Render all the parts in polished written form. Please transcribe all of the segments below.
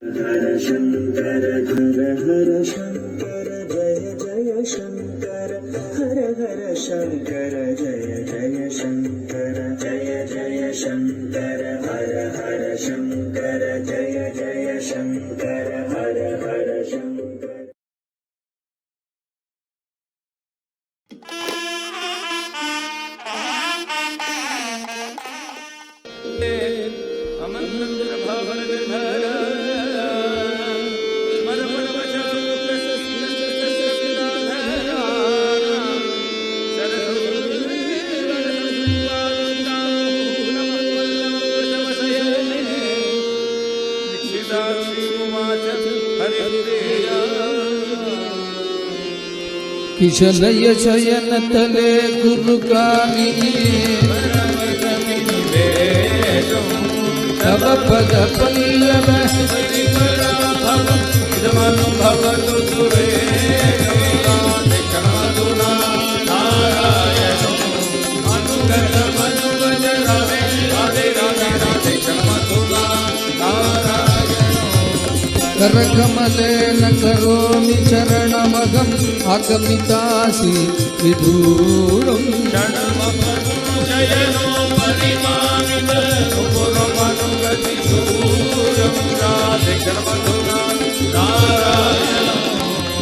हर शंकर हर हर शंकर जय जय शंकर हर हर शंकर जय जय शंकर जय जय शंकर हर हर शंकर जय जय शंकर हर हर शंकर। किशलय शयन तले गुरु कामी तब पद पल्लव करकमलेन करोमि चरणमगम् आगमितासि विदूरम्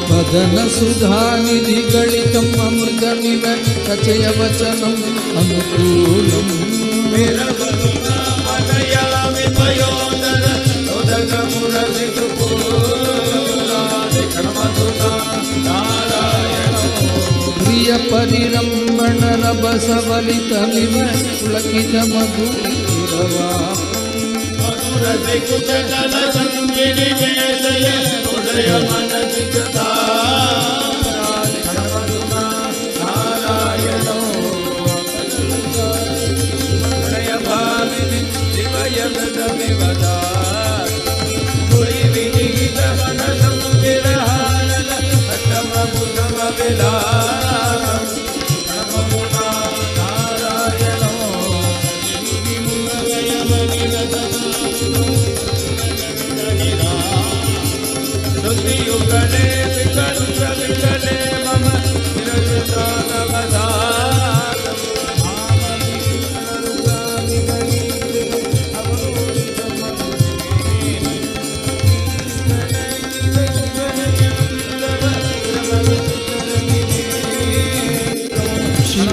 वदन सुधानिधि गलितम् अमृतमिव कचय वचनम् अनुकूलम् प्रिय परिरंबण रभस वलितमिव पुलकित मधुरवा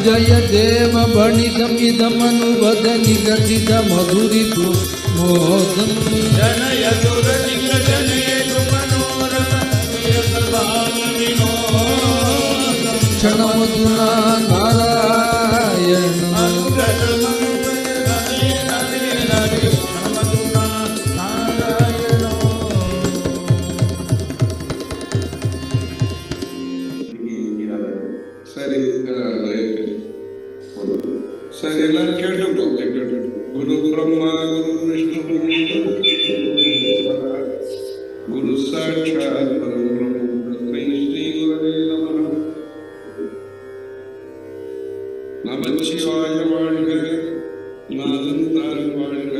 जय देव बणिदमिदमनुवद निगदित मधुरितु मोदम् जनयतु रतिकजनेतु मनोरम क्षणमधुना नारायण सर எல்லாரும் கேட்டுட்டோம் குரு பிரம்மா குரு விஷ்ணு குரு சாட்சாத் பரபிரம்ம தஸ்மை ஸ்ரீ குரவே நமः. நமச்சிவாய வாழ்க, நாதன் தாழ் வாழ்க,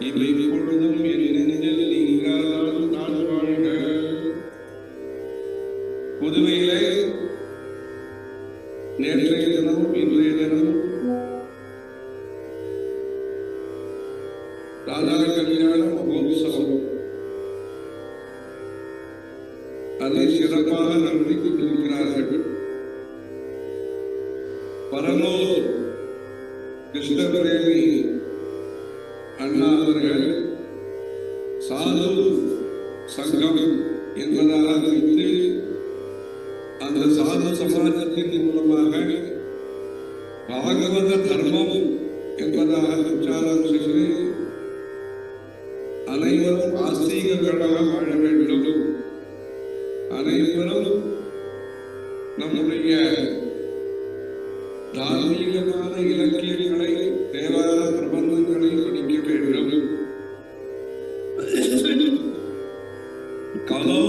இவை பொழுதும் என் நெஞ்சில் நீங்காதான் நான் வாழ்க. புதுவையிலே நேற்றைய தினம் இன்றைய தினம் ராதா கல்யாண மகோத்சவம் அதை சிறப்பாக நடத்தி கொண்டிருக்கிறார்கள். பரலூர் கிருஷ்ணபிரேமி அண்ணா அவர்கள் சாது சங்கம் என்பதாக வைத்து அந்த சாது சமாஜத்தின் மூலமாக பாகவத தர்மம் என்பதாக பிரச்சாரம் செய்து அனைவரும் ஆஸ்திகர்களாக வாழ வேண்டும், அனைவரும் நம்முடைய தார்மீகமான இலக்கியங்களை தேவார பிரபந்தங்களை படிக்க வேண்டும். கலோ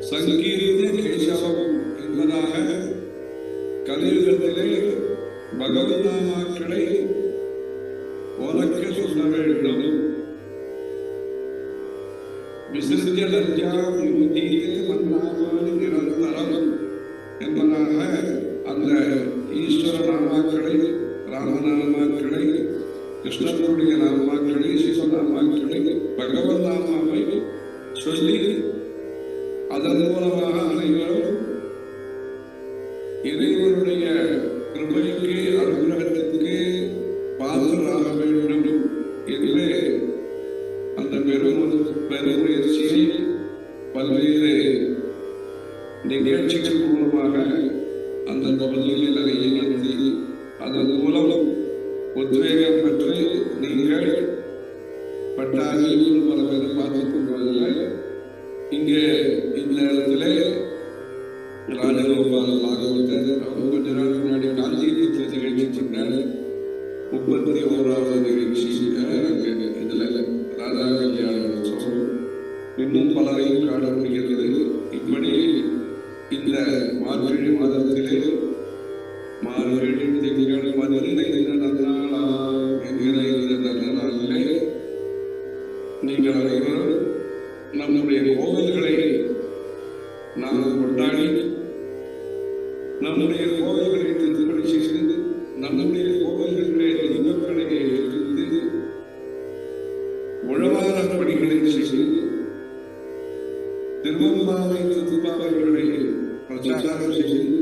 சங்கீர்த்த கேசவம் என்பதாக கலியுகத்திலே பகவத்நாமாக்களை உனக்கு சொல்ல வேண்டும். விசர்ஜ லஜ்ஜாம் யுவதீயே மன்னாமானி நிரந்தரம் என்பதாக அந்த ஈஸ்வர நாமாக்களை, ராமநாமாக்களை, கிருஷ்ணனுடைய நாமாக்களை, சிவநாமாக்களை, பகவத் நாமாவை சொல்லி அதன் மூலமாக அனைவரும் இறைவனுடைய கிருபைக்கு, அனுகிரகத்திற்கு பாத்திரராக வேண்டும் என்று அந்த பெருமுயற்சியை பல்வேறு நிகழ்ச்சிகள் மூலமாக அந்த பகுதியில் நிறைய நடத்தி அதன் மூலம் உத்வேகம் பெற்று நீங்கள் பட்டாரியில் பல பேர் பார்த்துக் கொள்வதில் இங்கே இந்த இடத்துல ராஜகோபால் பாகவதர் அவங்க கொஞ்ச நாள் முன்னாடி காஞ்சிபுரத்தில் நிகழ்ச்சிருந்தார். 31வது நிகழ்ச்சி இதுல ராஜா கல்யாணம் இன்னும் பலரையும் காண முடிகிறது. இப்படி இந்த மார்கழி மாதத்திலே மார்கழி திங்கள் மதிலே என்கிற இந்த நல்ல நாளிலே நீங்கள் அனைவரும் நம்முடைய கோவில்களை நாம் கொண்டாடி, நம்முடைய கோவில்களை திருப்பணி செய்து, நம்முடைய கோவில்களுடைய தீபங்களை எரித்து, உழவார பணிகளை செய்து, திருவம்பாவை திருப்பாவைகளை பிரச்சாரம் செய்து,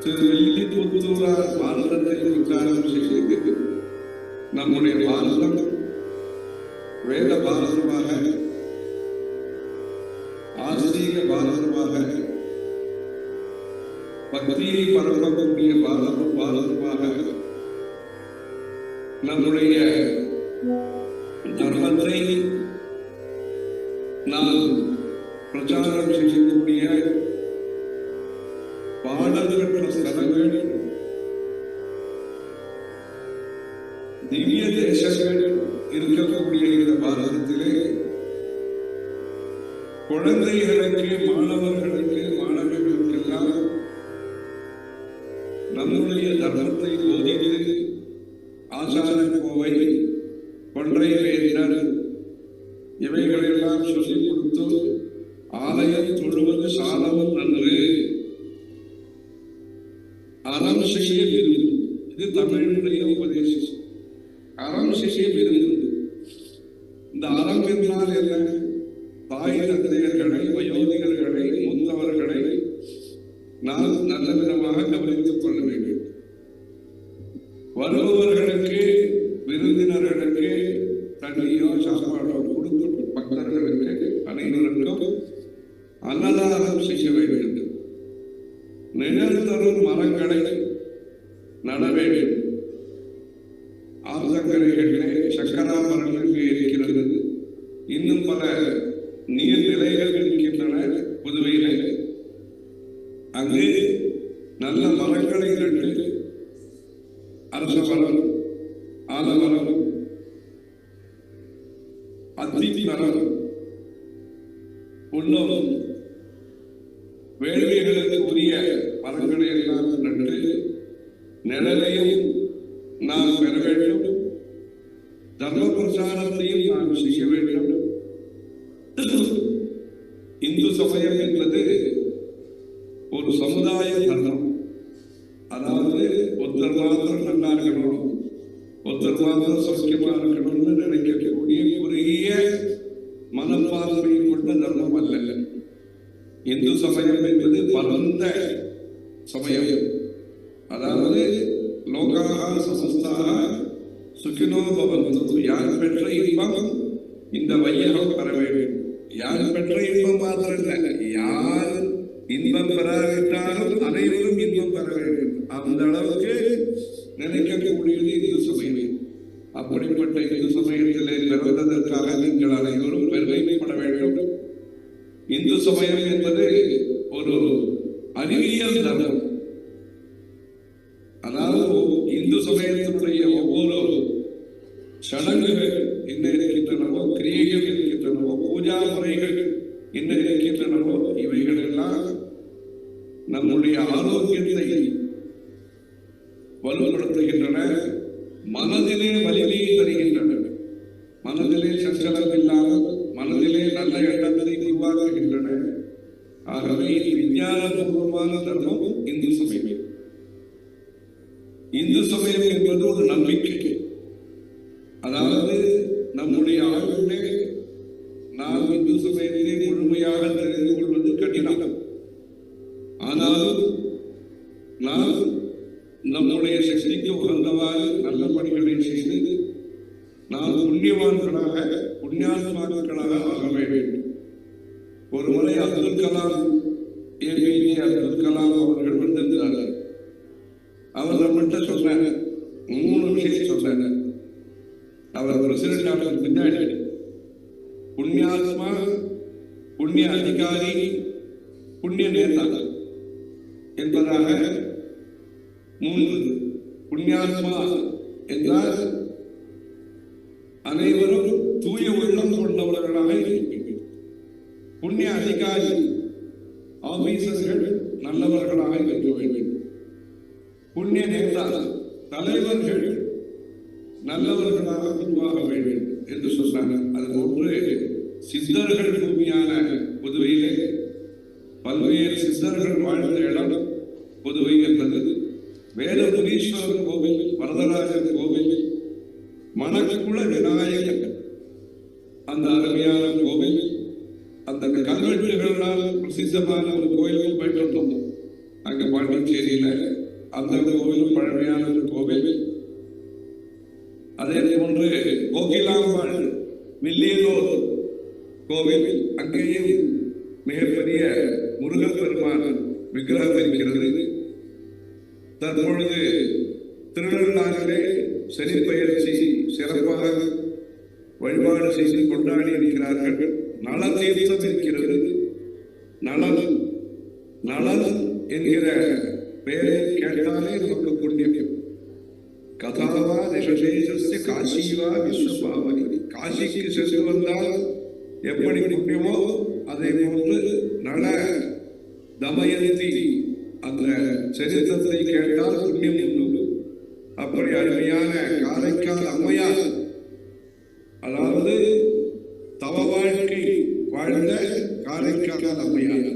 திருவில்லிபுத்தூரார் பாரதத்தை பிரச்சாரம் செய்து, நம்முடைய பாரதம் வேத பாரதமாக, ஆஸ்திக பாரதமாக, பக்தியை பரப்பக்கூடிய பாரதமாக, நம்முடைய தர்மத்தை நாம் பிரச்சாரம் செய்யக்கூடிய பாடல் பெற்ற ஸ்தலங்கள், திவ்ய தேசங்கள் இருக்கக்கூடிய இந்த பாரதத்திலே குழந்தைகளுக்கு, மாணவர்களுக்கு, மாணவர்களுக்கெல்லாம் நம்முடைய தர்மத்தை போதித்து ஆசார கோவை, கொன்றை வேந்தர் இவைகளெல்லாம் சொல்லிக் கொடுத்து ஆலயம் தொழுவது சாலமும் நன்று, அறம் செய்ய விரும்பு. இது தமிழினுடைய உபதேசம். அறம் செய்ய விரும்பு. இந்த அறம் என்றால் என்ன? தாய் தந்தையர்களை, வயோதிகர்களை, மூத்தவர்களை நாம் நல்ல விதமாக கவனித்துக் கொள்ள வேண்டும். வருபவர்களுக்கு, விருந்தினர்களுக்கு தண்ணியோ சாப்பாடோ கொடுத்து பக்தர்களுக்கு அனைவருக்கும் அன்னதானம் செய்ய வேண்டும். நிழல் தரும் மரங்களை நட வேண்டும். ஆற்றங்கரைகளிலே சக்கரா மரங்களுக்கு இருக்கிறது. இன்னும் பல நீர்நிலைகள் இருக்கின்றன புதுவையிலே. அங்கு நல்ல மரங்களை நட்டு, அரச மரம், ஆலமரம், அத்தி மரம், இன்னும் வேள்விகளுக்கு உரிய மரங்களை எல்லாம் நட்டு நிழலையும் நாம் பெற வேண்டும். தர்ம பிரச்சாரத்தையும் நாம் செய்ய வேண்டும். இந்து சமயம் என்பது ஒரு சமுதாய தர்மம். அதாவது ஒருத்தர் மாத்திரம் நல்லா இருக்கணும், ஒருத்தர் மாத்திரம் சௌக்கியமா இருக்கணும்னு நினைக்கக்கூடிய குறுகிய மனப்பான்மை கொண்ட தர்மம் அல்ல. இந்து சமயம் என்பது பரந்த சமயம். அதாவது லோகாஹ சமஸ்தாக சுகினோ பவந்து. யார் பெற்ற இன்பம் இந்த வையகம் பெற வேண்டும். யார் பெற்ற இன்பம் மாத்திரம் இல்லை, யார் இன்பம் பெறாவிட்டாலும் அனைவரும் இன்பம் பெற வேண்டும். அந்த அளவுக்கு நினைக்கக்கூடியது இந்து சமயம். அப்படிப்பட்ட இந்து சமயத்திலே பிறந்ததற்காக நீங்கள் அனைவரும் பெருமைப்பட வேண்டும். இந்து சமயம் என்பது ஒரு அறிவியல் தர்மம். அதாவது இந்து சமயத்தினுடைய ஒவ்வொரு சடங்குகள் என்ன இருக்கின்றனவோ, கிரியைகள் இருக்கின்றனவோ, பூஜா முறைகள் என்ன இருக்கின்றனவோ, இவைகள் எல்லாம் நம்முடைய ஆரோக்கியத்தை வலுப்படுத்துகின்றன. மனதிலே வலிமையை தருகின்றன. மனதிலே சஞ்சலம் இல்லாமல், மனதிலே ஆகவே இது விஞ்ஞானபூர்வமான தர்மம் இந்து சமயம். இந்து சமயம் என்பது ஒரு நம்பிக்கை. அதாவது நம்முடைய ஆய்வுகளே நாம் இந்து சமயத்தை முழுமையாக தெரிந்து கொள்வது கடினம். ஆனாலும் நாம் நம்முடைய சக்திக்கு உகந்தவாறு நல்ல பணிகளை செய்து நாம் புண்ணியவான்களாக புண்ணியாத்மாக்களாக ஆக வேண்டும். ஒரு முறை அப்துல் கலாம் ஏபிஜே அப்துல் கலாம் அவர்கள் வந்திருந்தார்கள். அவர் நம்மகிட்ட சொன்னார், 3 விஷயம் சொன்னார். அவர் பிரசிடென்ட் ஆனதுக்கு பின்னாடி புண்ணியாத்மா, புண்ணிய அதிகாரி, புண்ணிய நேதா என்பதாக 3. புண்ணியாத்மா என்றால் அனைவரும் தூய உள்ளம் கொண்டவர்களாக இருக்கிறார்கள். புண்ணிய அதிகாரி ஆபீசர்கள் நல்லவர்களாக இருக்க வேண்டும். புண்ணிய நேதா தலைவர்கள் நல்லவர்களாக உருவாக வேண்டும் என்று சொன்னாங்க. அது போன்று சித்தர்கள் பூமியான புதுவையிலே பல்வேறு சித்தர்கள் வாழ்ந்த இடம் புதுவை என்பது வேதபுரீஸ்வரர் கோவில், வரதராஜர் கோவில், மணக்குள விநாயகர் அந்த அருமையான கோவில், அந்த கல்வெட்டுகளால் பிரசித்தமான ஒரு கோயிலுக்கு போயிட்டு வந்தோம். அங்க பாண்டிச்சேரியில அந்த கோவிலும் பழமையான ஒரு கோவில். அதே போன்று கோகிலாம்பாள் வில்லியனூர் கோவில், அங்கேயும் மிகப்பெரிய முருகப்பெருமான் விக்கிரகம் இருக்கிறது. தற்பொழுது திருநள்ளாறிலே சனி பெயர்ச்சி சிறப்பாக வழிபாடு செய்து கொண்டாடி இருக்கிறார்கள். நல தீர்த்தம் இருக்கிறது. நலன் நலன் என்கிற பெயரை கேட்டாலே நமக்கு புண்ணியம். கதாவா நிஷேஷஸ்ய காசிவா விஸ்வபாவனி. காசிக்கு சென்று வந்தால் எப்படி புண்ணியமோ அதே போன்று நல தமயந்தி அந்த சரித்திரத்தை கேட்டால் புண்ணியம் உண்டு. அப்படி அருமையான காரைக்கால் அம்மையார், அதாவது தவ வாழ்க்கை வாழ்ந்த காரைக்கால் அம்மையார்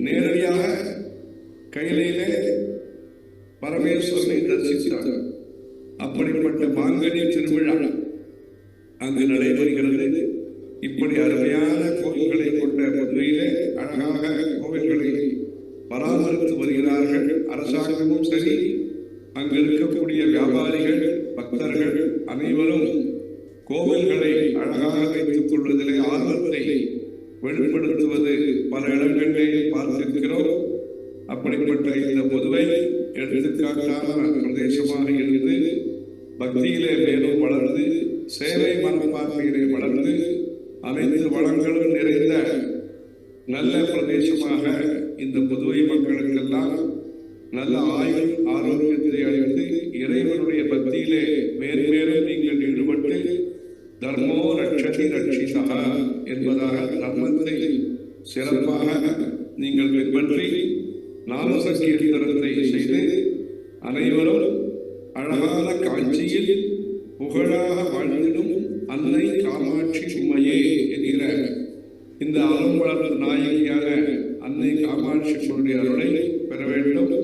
நேரடியாக கையிலே பரமேஸ்வரனை தரிசித்தார். அப்படிப்பட்ட மாங்கனி திருவிழா அங்கு நடைபெறுகிறது. இப்படி அருமையான கோவில்களை கொண்ட புதுவையிலே அழகாக கோவில்களை பராமரித்து வருகிறார்கள். அரசாங்கமும் சரி, அங்கு இருக்கக்கூடிய வியாபாரிகள், பக்தர்கள் அனைவரும் கோவில்களை அழகாக வைத்துக் கொள்வதிலே ஆர்வத்தை வெளிப்படுத்துவது பல இடங்களிலே பார்த்திருக்கிறோம். அப்படிப்பட்ட இந்த புதுவை எடுத்துக்காட்டான பிரதேசமாக இருந்து பக்தியிலே மேலும் வளர்ந்து சேவை மனப்பான்மையிலே வளர்ந்து அனைத்து வளங்களும் நிறைந்த நல்ல பிரதேசமாக இந்த புதுவை மக்களுக்கெல்லாம் நல்ல ஆயுள் ஆரோக்கியத்தை அளித்து இறைவனுடைய பக்தியிலே மேன்மேலும் நீங்கள் ஈடுபட்டு தர்மோ ரட்சதி ரட்சிதா என்பதாக தர்மத்தை சிறப்பாக நீங்கள் பின்பற்றி நாம சங்கீர்த்தனத்தை செய்து அனைவரும் அழகான காட்சியில் புகழாக வாழ்ந்திடும் அன்னை காமாட்சி உம்மையே என்கிற இந்த அறம் வளர்ந்த நாயகியான அன்னை காமாட்சி அருளை பெற வேண்டும்.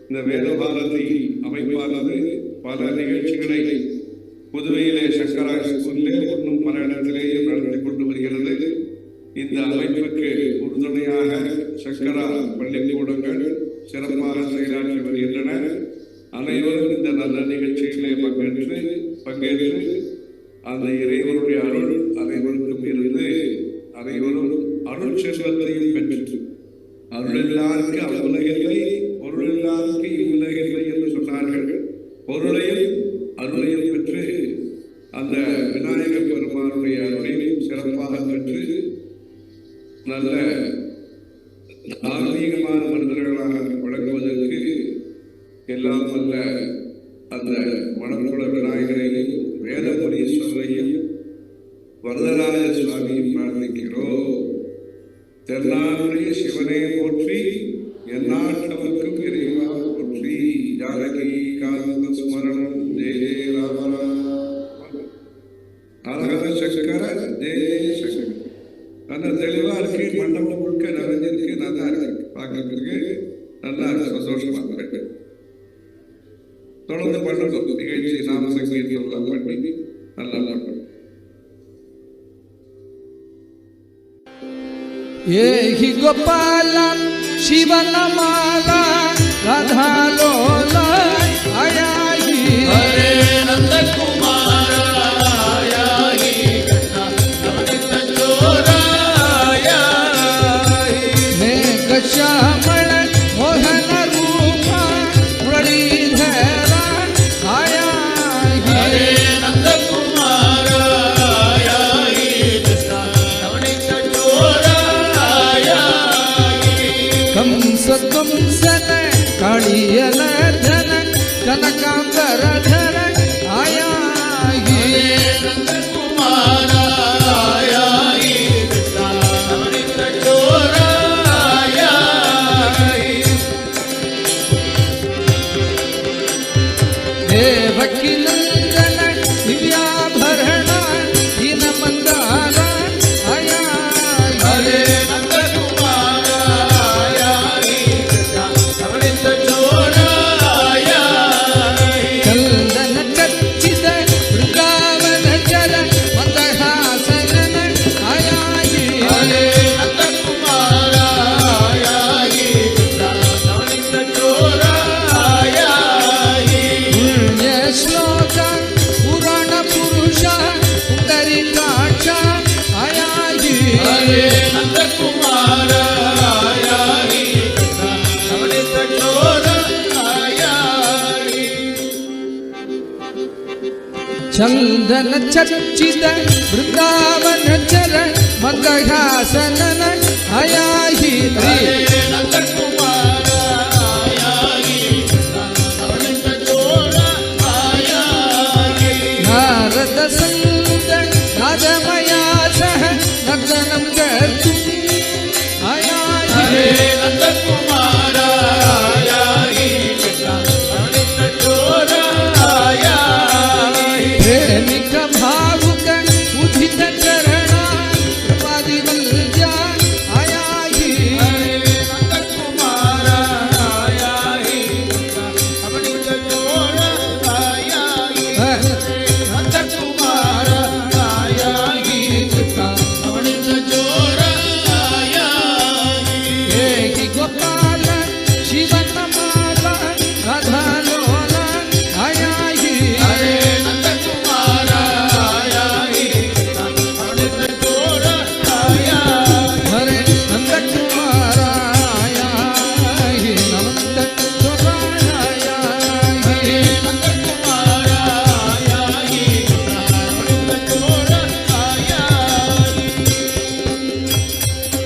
இந்த வேதபாரதி அமைப்பானது பல நிகழ்ச்சிகளை புதுவையிலே சங்கரா ஸ்கூலிலே இன்னும் பல இடத்திலேயும் நடத்தி கொண்டு வருகிறது. இந்த அமைப்புக்கு உறுதுணையாக சங்கரா பள்ளிக்கூடங்கள் சிறப்பாக செயலாற்றி வருகின்றன. அனைவரும் இந்த நல்ல நிகழ்ச்சிகளை பங்கேற்று அந்த இறைவனுடைய அருள் அனைவருக்கும் இருந்து அனைவரும் அருள் செல்வத்தையும் பெற்று அருளில்லாருக்கு அவ்வுலகில்லை, பொருளில்லாருக்கு இவ்வுலகில்லை என்று சொன்னார்கள். பொருளையும் அருளையும் பெற்று அந்த விநாயக பெருமானுடைய அருளையும் சிறப்பாக பெற்று நல்ல ஆன்மீகமான மனிதர்களாக வழங்குவதற்கு எல்லாம் அல்ல அந்த மணக்குள விநாயகரையும் வேதபுரீஸ்வரரையும் வரதராஜ சுவாமியும் பிரார்த்திக்கிறோம். தென்னாடுடைய சிவனே போற்றி, எந்நாட்டவர்க்கும் இறைவா போற்றி. ஜானகி காந்த ஸ்மரணம் ஜெய ஜெய ராமராம ஹர ஹர சங்கர ஜெய சங்கர நல்லா தெளிவா இருக்கு, மண்டபம் முழுக்க நிறைஞ்சிருக்கு, நல்லா இருக்கு, பார்க்கறதுக்கு நல்லா சந்தோஷமா இருக்கு. தொடர்ந்து பண்ணுறோம் நிகழ்ச்சி, நாம சங்கீதம் பண்ணி நல்லா பண்ணுறோம். ஏஹி கோபாலன் சிவனமாலா ராதாலோலா ஆயாஹி ஹரே நந்தகுமார ஆயாஹி கண்ணா நவநீதஞ்சோரா ஆயாஹி மேഘശ്യാമള மோகன ரூபா முரளீதர ஆயாஹி ஹரே நந்தகுமார ஆயாஹி கிருஷ்ணா நவநீதஞ்சோரா कंसन कालियन धन कनकांबर धर आया नंदकुमार आया कृष्णा नवनीतंजोर आया देवकी नंदन दिव्याभरण दीन मंदार आया हरे चंदन चर्चित वृंदावन चर मंदहासन आया ही नंदकुमार आया ही नवनीतंजोर आया नारद संग नादमया सह नर्तनं कर्तुं आया ही नंदकुमार आया ही नवनीतंजोर आया प्रेमिक भावुक उदित चरणा कृपादि वल्जा आया ही नंदकुमार आया ही नवनीतंजोर आया ही नंदकुमार आया ही नवनीतंजोर आया ही एक गोपाल शिवनमाला राधा लोला आया ही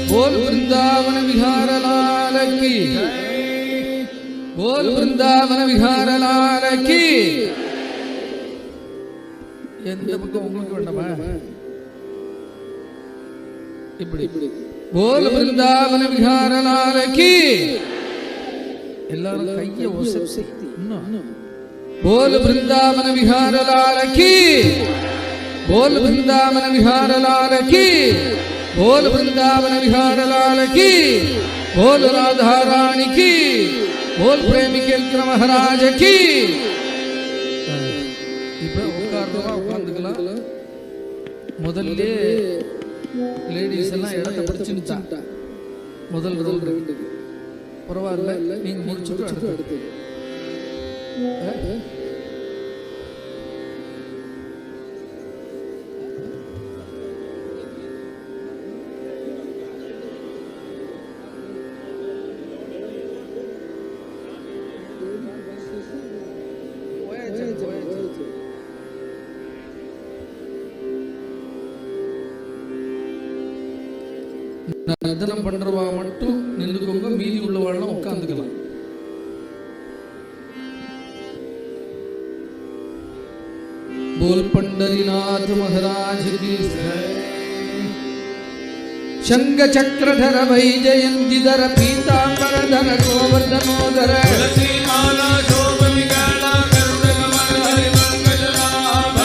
बोल वृंदावन विहार लाल की, बोल वृंदावन विहार लाल की. எந்த பக்கம் உங்களுக்கு வேண்டாமா? இப்படி போல் वृंदावन विहार लाल की. எல்லாரும் கையை ஒசத்தி இன்னும் बोल वृंदावन विहार लाल की, बोल वृंदावन विहार लाल की, बोल वृंदावन विहार लाल की, बोल राधा रानी की, बोल प्रेमी केंद्र महाराज की. இப்ப உட்காந்துக்கலாம். முதல்ல லேடிஸ் எல்லாம் இடத்தை பிடிச்சுட்டா முதல் பரவாயில்ல, நீங்க முடிச்சுட்டு அடுத்து நர்த்தனம் பண்றவா மட்டும் நின்றுக்கோங்க, மீதி உள்ளவாழ்லாம் உட்காந்துக்கலாம். बोल पंडरीनाथ महाराज की शंख चक्रधर वैजयंतीधर पीतांबरधर गोवर्धनोधर तुलसीमाला शोभविकाला गरुडकमल हरिमंगलनाभ.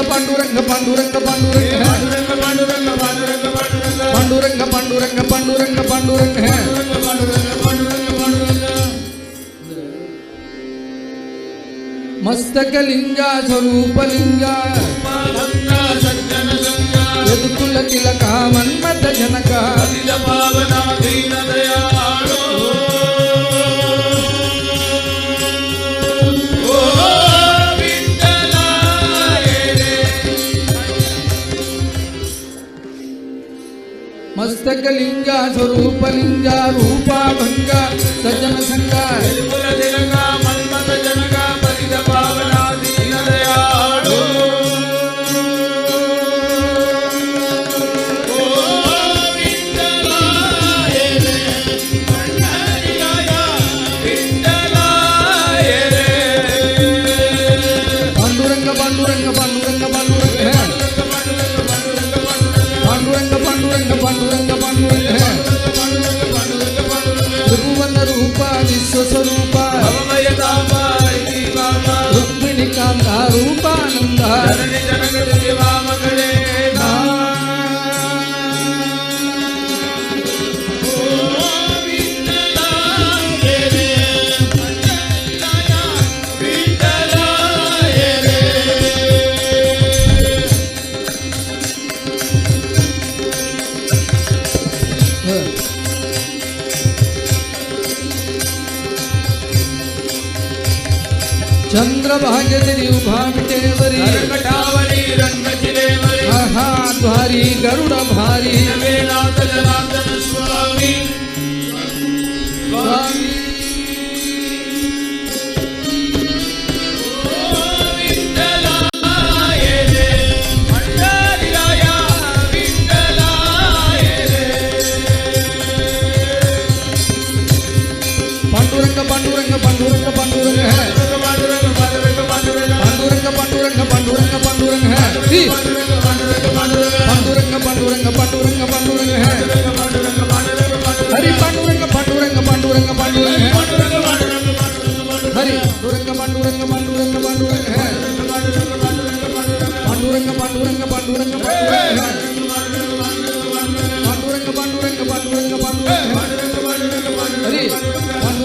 पांडुरंग पांडुरंग पांडुरंग है पांडुरंग पांडुरंग पांडुरंग पांडुरंग है मस्तक लिंगा स्वरूप लिंगा यदुकुल तिलका मन्मथ जनका मस्तक लिंगा स्वरूप लिंगा रूपा भंगा सज्जन संगा पांडुरंग पांडुरंग पांडुरंग पांडुरंग है पांडुरंग पांडुरंग पांडुरंग पांडुरंग है त्रिभुवन रूपा विश्व स्वरूपा रुक्मिणी कांता रूपानंदा चंद्रभाग्यवती उभा विटेवरी आहा द्वारी गरुड भारी स्वामी पांडुरंग पांडुरंग पांडुरंग पांडुरंग है पांडुरंग पांडुरंग पांडुरंग पांडुरंग है पांडुरंग पांडुरंग पांडुरंग पांडुरंग है हरि पांडुरंग पांडुरंग पांडुरंग पांडुरंग है हरि पांडुरंग पांडुरंग पांडुरंग पांडुरंग है पांडुरंग पांडुरंग पांडुरंग पांडुरंग है पांडुरंग पांडुरंग पांडुरंग पांडुरंग है हरि